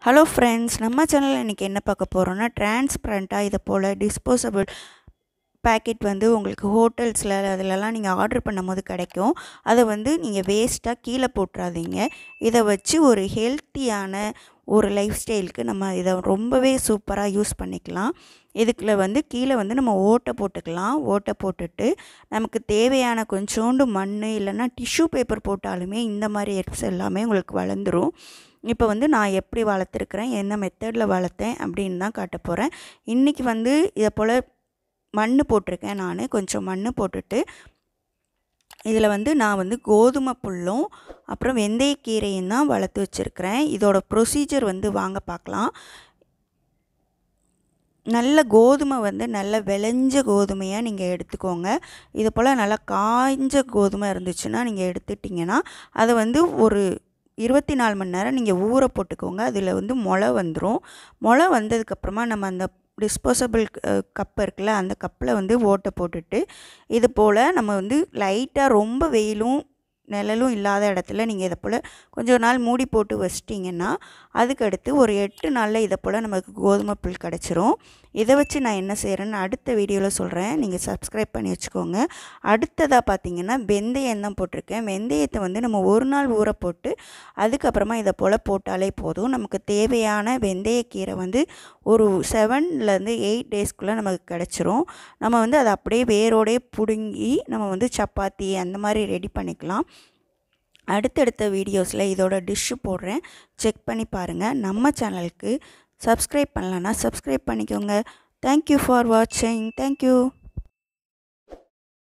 Hello friends, நம்ம சேனலில் இன்றைக்கி என்ன பார்க்க போகிறோன்னா, டிரான்ஸ்பரண்ட்டாக இதை போல் டிஸ்போசபிள் பேக்கெட் வந்து உங்களுக்கு ஹோட்டல்ஸில் அதிலலாம் நீங்கள் ஆர்டர் பண்ணும்போது கிடைக்கும். அதை வந்து நீங்கள் வேஸ்ட்டாக கீழே போட்டுறாதீங்க. இதை வச்சு ஒரு ஹெல்த்தியான ஒரு லைஃப் ஸ்டைலுக்கு நம்ம இதை ரொம்பவே சூப்பராக யூஸ் பண்ணிக்கலாம். இதுக்குள்ள வந்து கீழே வந்து நம்ம ஓட்டை போட்டுக்கலாம். ஓட்டை போட்டுட்டு நமக்கு தேவையான கொஞ்சோண்டு மண் இல்லைன்னா டிஷ்யூ பேப்பர் போட்டாலுமே இந்த மாதிரி எர்ப்ஸ் எல்லாமே உங்களுக்கு வளர்ந்துடும். இப்போ வந்து நான் எப்படி வளர்த்துருக்குறேன், என்ன மெத்தடில் வளர்த்தேன் அப்படின்னு தான் காட்ட போகிறேன். இன்றைக்கி வந்து இதை போல் மண் போட்டிருக்கேன். நான் கொஞ்சம் மண் போட்டுட்டு இதில் வந்து நான் வந்து கோதுமை புல்லும் அப்புறம் வெந்தயக்கீரையும் தான் வளர்த்து வச்சுருக்கிறேன். இதோட ப்ரொசீஜர் வந்து வாங்க பார்க்கலாம். நல்ல கோதுமை வந்து நல்ல விளைஞ்ச கோதுமையாக நீங்கள் எடுத்துக்கோங்க. இது போல் நல்லா காய்ஞ்ச கோதுமை இருந்துச்சுன்னா நீங்கள் எடுத்துட்டிங்கன்னா அதை வந்து ஒரு 24 மணி நேரம் நீங்கள் ஊற போட்டுக்கோங்க. அதில் வந்து முளை வந்துடும். முளை வந்ததுக்கப்புறமா நம்ம அந்த டிஸ்போசபிள் கப் இருக்குல்ல, அந்த கப்பில் வந்து ஓட்டை போட்டுட்டு இது போல் நம்ம வந்து லைட்டாக ரொம்ப வெயிலும் நிழலும் இல்லாத இடத்துல நீங்கள் இதை போல் கொஞ்சம் நாள் மூடி போட்டு வச்சிட்டிங்கன்னா அதுக்கடுத்து ஒரு 8 நாளில் இதை போல் நமக்கு கோதுமை புல் கிடச்சிரும். இதை வச்சு நான் என்ன செய்கிறேன்னு அடுத்த வீடியோவில் சொல்கிறேன். நீங்கள் சப்ஸ்கிரைப் பண்ணி வச்சுக்கோங்க. அடுத்ததாக பார்த்தீங்கன்னா வெந்தயம் தான் போட்டிருக்கேன். வெந்தயத்தை வந்து நம்ம ஒரு நாள் ஊற போட்டு அதுக்கப்புறமா இதை போல் போட்டாலே போதும். நமக்கு தேவையான வெந்தயக்கீரை வந்து ஒரு 7லேருந்து 8 டேஸ்க்குள்ளே நமக்கு கிடச்சிரும். நம்ம வந்து அதை அப்படியே வேரோடே பிடுங்கி நம்ம வந்து சப்பாத்தி அந்த மாதிரி ரெடி பண்ணிக்கலாம். அடுத்தடுத்த வீடியோஸில் இதோட டிஷ்ஷு போடுறேன், செக் பண்ணி பாருங்கள். நம்ம சேனலுக்கு சப்ஸ்கிரைப் பண்ணலன்னா சப்ஸ்கிரைப் பண்ணிக்கோங்க. தேங்க்யூ ஃபார் வாட்சிங். தேங்க்யூ.